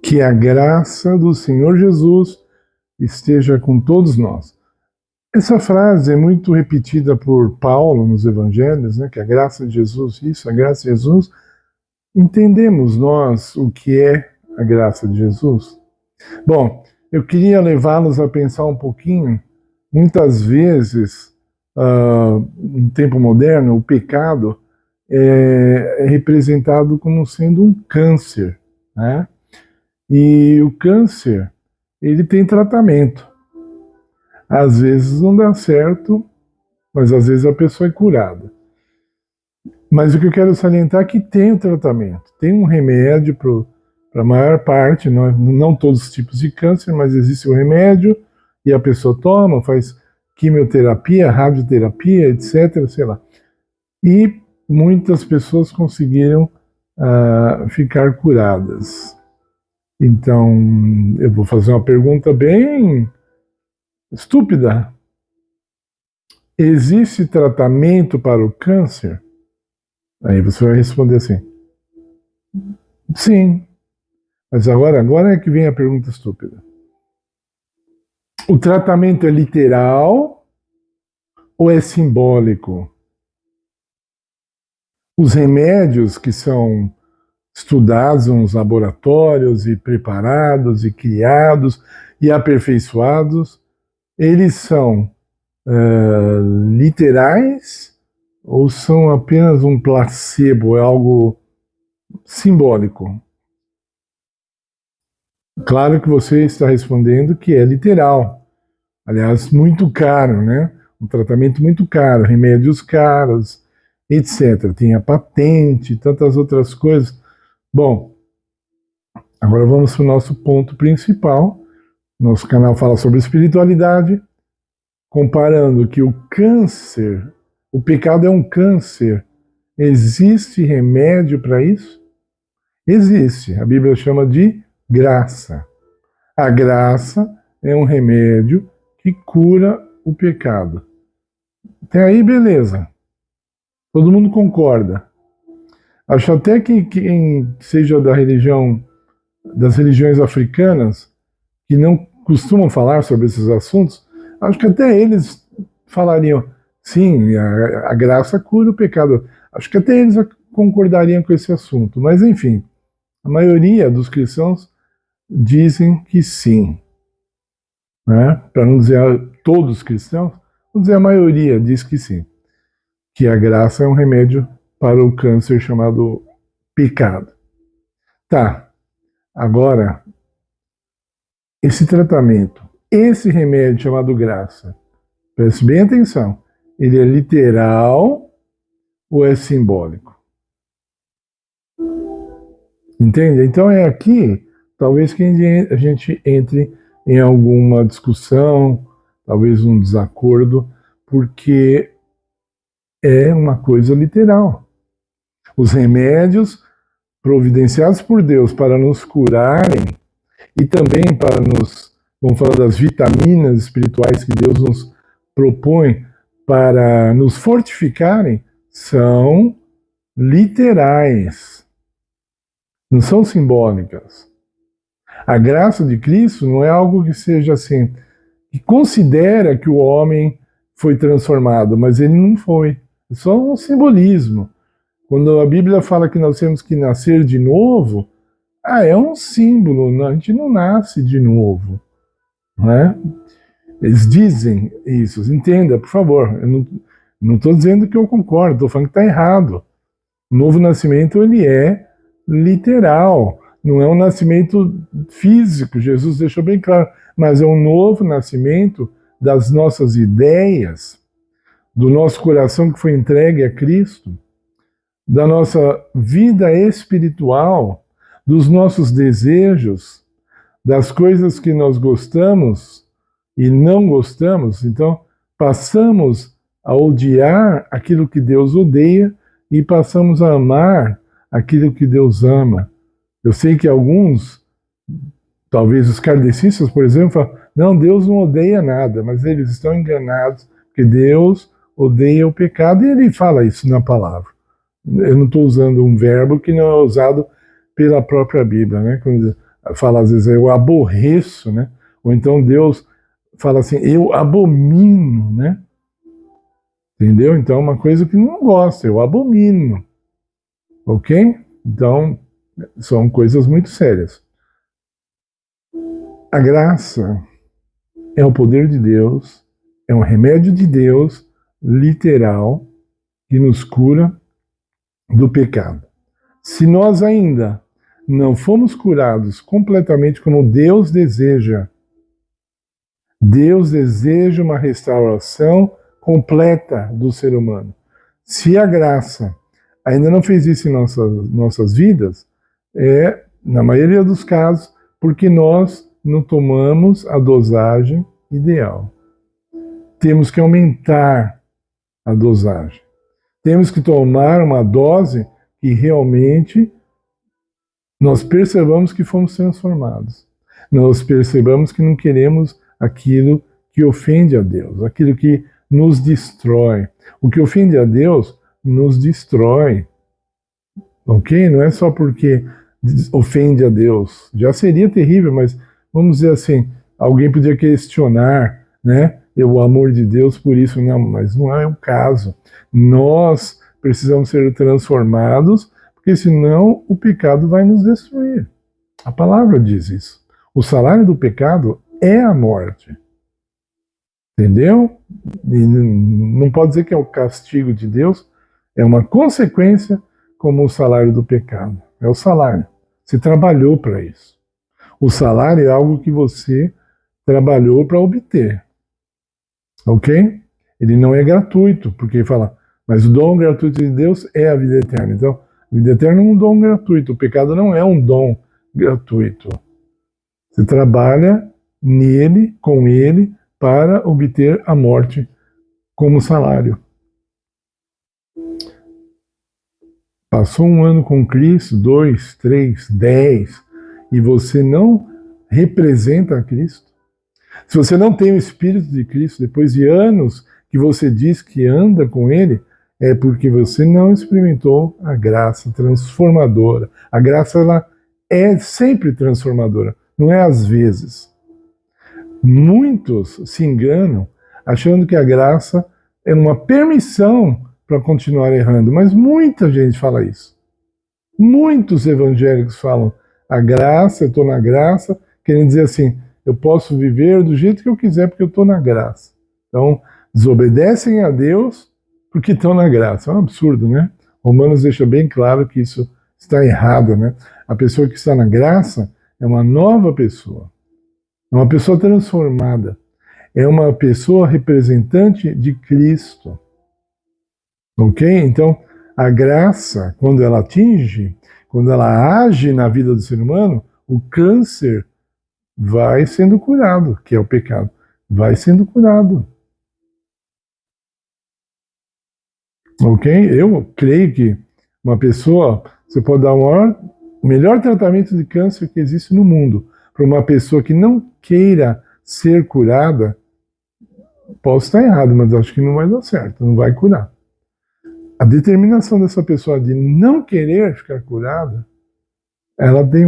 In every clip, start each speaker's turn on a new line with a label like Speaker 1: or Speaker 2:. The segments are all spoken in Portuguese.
Speaker 1: Que a graça do Senhor Jesus esteja com todos nós. Essa frase é muito repetida por Paulo nos evangelhos, né? Que a graça de Jesus, isso, a graça de Jesus. Entendemos nós o que é a graça de Jesus? Bom, eu queria levá-los a pensar um pouquinho. Muitas vezes, no tempo moderno, o pecado é representado como sendo um câncer, né? E o câncer, ele tem tratamento. Às vezes não dá certo, mas às vezes a pessoa é curada. Mas o que eu quero salientar é que tem o tratamento, tem um remédio para a maior parte, não todos os tipos de câncer, mas existe o remédio e a pessoa toma, faz quimioterapia, radioterapia, etc., sei lá. E muitas pessoas conseguiram ficar curadas. Então, eu vou fazer uma pergunta bem estúpida. Existe tratamento para o câncer? Aí você vai responder assim: sim. Mas agora é que vem a pergunta estúpida. O tratamento é literal ou é simbólico? Os remédios que são estudados nos laboratórios e preparados e criados e aperfeiçoados, eles são literais ou são apenas um placebo, é algo simbólico? Claro que você está respondendo que é literal. Aliás, muito caro, né? Um tratamento muito caro, remédios caros, etc. Tem a patente, tantas outras coisas. Bom, agora vamos para o nosso ponto principal. Nosso canal fala sobre espiritualidade, comparando que o câncer, o pecado é um câncer. Existe remédio para isso? Existe. A Bíblia chama de graça. A graça é um remédio que cura o pecado. Até aí, beleza. Todo mundo concorda. Acho até que quem seja das religiões africanas, que não costumam falar sobre esses assuntos, acho que até eles falariam, sim, a graça cura o pecado. Acho que até eles concordariam com esse assunto. Mas, enfim, a maioria dos cristãos dizem que sim. Né? Para não dizer todos os cristãos, vamos dizer a maioria diz que sim. Que a graça é um remédio para o câncer chamado pecado. Tá, agora, esse tratamento, esse remédio chamado graça, preste bem atenção, ele é literal ou é simbólico? Entende? Então é aqui, talvez, que a gente entre em alguma discussão, talvez um desacordo, porque é uma coisa literal. Os remédios providenciados por Deus para nos curarem e também para vamos falar das vitaminas espirituais que Deus nos propõe para nos fortificarem, são literais, não são simbólicas. A graça de Cristo não é algo que seja assim, que considera que o homem foi transformado, mas ele não foi. É só um simbolismo. Quando a Bíblia fala que nós temos que nascer de novo, é um símbolo, a gente não nasce de novo. Não é? Eles dizem isso, entenda, por favor. Eu não estou dizendo que eu concordo, estou falando que está errado. O novo nascimento, ele é literal, não é um nascimento físico, Jesus deixou bem claro, mas é um novo nascimento das nossas ideias, do nosso coração que foi entregue a Cristo, da nossa vida espiritual, dos nossos desejos, das coisas que nós gostamos e não gostamos. Então, passamos a odiar aquilo que Deus odeia e passamos a amar aquilo que Deus ama. Eu sei que alguns, talvez os kardecistas, por exemplo, falam, não, Deus não odeia nada, mas eles estão enganados, porque Deus odeia o pecado, e ele fala isso na palavra. Eu não estou usando um verbo que não é usado pela própria Bíblia, né? Quando diz, fala às vezes, eu aborreço, né? Ou então Deus fala assim, eu abomino, né? Entendeu? Então é uma coisa que não gosta, eu abomino. Ok? Então, são coisas muito sérias. A graça é o poder de Deus, é um remédio de Deus, literal, que nos cura do pecado. Se nós ainda não fomos curados completamente como Deus deseja uma restauração completa do ser humano. Se a graça ainda não fez isso em nossas vidas, na maioria dos casos, porque nós não tomamos a dosagem ideal. Temos que aumentar a dosagem. Temos que tomar uma dose que realmente nós percebamos que fomos transformados. Nós percebamos que não queremos aquilo que ofende a Deus, aquilo que nos destrói. O que ofende a Deus nos destrói. Ok? Não é só porque ofende a Deus. Já seria terrível, mas vamos dizer assim, alguém podia questionar, né? O amor de Deus por isso. Não, mas não é o caso. Nós precisamos ser transformados, porque senão o pecado vai nos destruir. A palavra diz isso. O salário do pecado é a morte. Entendeu? E não pode dizer que é o castigo de Deus, é uma consequência como o salário do pecado. É o salário. Você trabalhou para isso. O salário é algo que você trabalhou para obter. Ok? Ele não é gratuito, porque ele fala, mas o dom gratuito de Deus é a vida eterna. Então, a vida eterna é um dom gratuito. O pecado não é um dom gratuito. Você trabalha nele, com ele, para obter a morte como salário. Passou um ano com Cristo, 2, 3, 10, e você não representa a Cristo. Se você não tem o Espírito de Cristo, depois de anos que você diz que anda com Ele, é porque você não experimentou a graça transformadora. A graça, ela é sempre transformadora, não é às vezes. Muitos se enganam achando que a graça é uma permissão para continuar errando, mas muita gente fala isso. Muitos evangélicos falam a graça, eu estou na graça, querendo dizer assim, eu posso viver do jeito que eu quiser porque eu estou na graça. Então, desobedecem a Deus porque estão na graça. É um absurdo, né? Romanos deixa bem claro que isso está errado, né? A pessoa que está na graça é uma nova pessoa. É uma pessoa transformada. É uma pessoa representante de Cristo. Ok? Então, a graça, quando ela atinge, quando ela age na vida do ser humano, o câncer vai sendo curado, que é o pecado. Vai sendo curado. Ok? Eu creio que uma pessoa, você pode dar o melhor tratamento de câncer que existe no mundo para uma pessoa que não queira ser curada. Posso estar errado, mas acho que não vai dar certo, não vai curar. A determinação dessa pessoa de não querer ficar curada, ela tem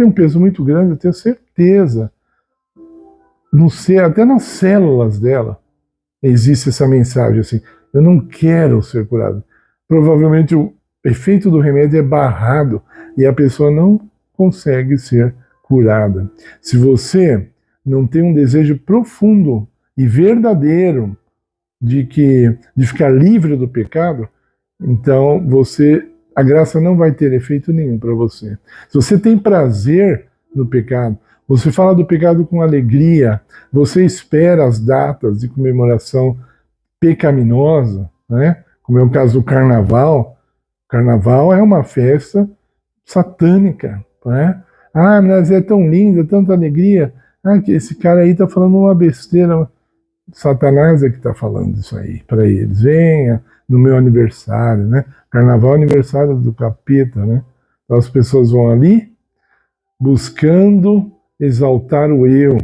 Speaker 1: um peso muito grande, eu tenho certeza. Até nas células dela existe essa mensagem assim, eu não quero ser curado. Provavelmente o efeito do remédio é barrado e a pessoa não consegue ser curada. Se você não tem um desejo profundo e verdadeiro de ficar livre do pecado, então a graça não vai ter efeito nenhum para você. Se você tem prazer no pecado, você fala do pecado com alegria, você espera as datas de comemoração pecaminosa, né? Como é o caso do carnaval. Carnaval é uma festa satânica, né? Ah, mas é tão linda, tanta alegria. Ah, que esse cara aí está falando uma besteira. Satanás é que está falando isso aí para eles. Venha no meu aniversário, né? Carnaval é aniversário do capeta, né? Então as pessoas vão ali buscando exaltar o eu.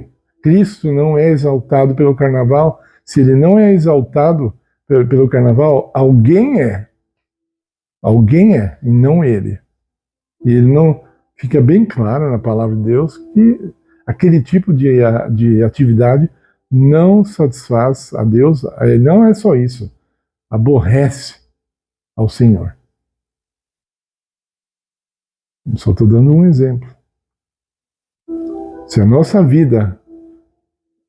Speaker 1: Cristo não é exaltado pelo carnaval. Se ele não é exaltado pelo carnaval, alguém é. Alguém é, e não ele. E ele não fica bem claro na palavra de Deus que aquele tipo de atividade não satisfaz a Deus. Não é só isso, aborrece ao Senhor. Só estou dando um exemplo. Se a nossa vida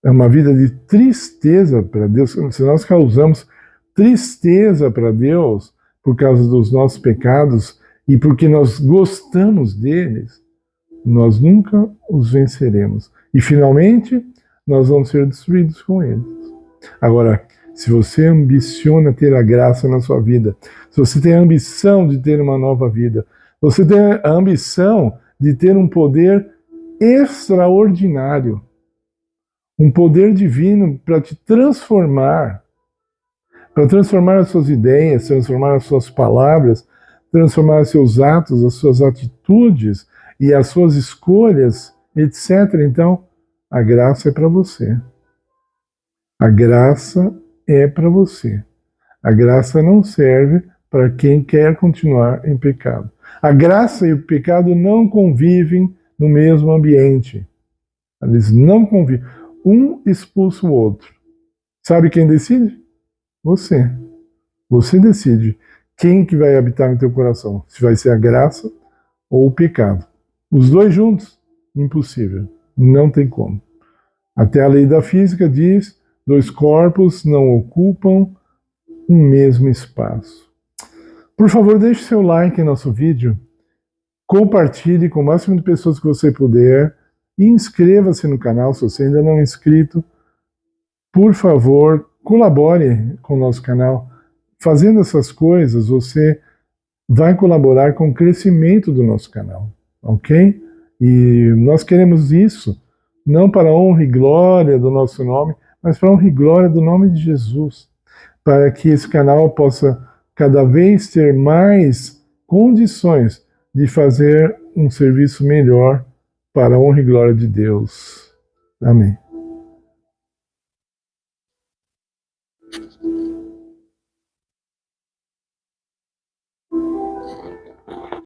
Speaker 1: é uma vida de tristeza para Deus, se nós causamos tristeza para Deus por causa dos nossos pecados e porque nós gostamos deles, nós nunca os venceremos. E finalmente, nós vamos ser destruídos com eles. Agora, se você ambiciona ter a graça na sua vida, se você tem a ambição de ter uma nova vida, você tem a ambição de ter um poder extraordinário, um poder divino para te transformar, para transformar as suas ideias, transformar as suas palavras, transformar os seus atos, as suas atitudes e as suas escolhas, etc. Então, a graça é para você. A graça é para você. A graça não serve para quem quer continuar em pecado. A graça e o pecado não convivem no mesmo ambiente. Eles não convivem. Um expulsa o outro. Sabe quem decide? Você. Você decide quem que vai habitar no teu coração. Se vai ser a graça ou o pecado. Os dois juntos? Impossível. Não tem como. Até a lei da física diz: dois corpos não ocupam um mesmo espaço. Por favor, deixe seu like em nosso vídeo, compartilhe com o máximo de pessoas que você puder e inscreva-se no canal se você ainda não é inscrito. Por favor, colabore com o nosso canal. Fazendo essas coisas, você vai colaborar com o crescimento do nosso canal, ok? E nós queremos isso, não para a honra e glória do nosso nome, mas para a honra e glória do nome de Jesus, para que esse canal possa cada vez ter mais condições de fazer um serviço melhor para a honra e glória de Deus. Amém.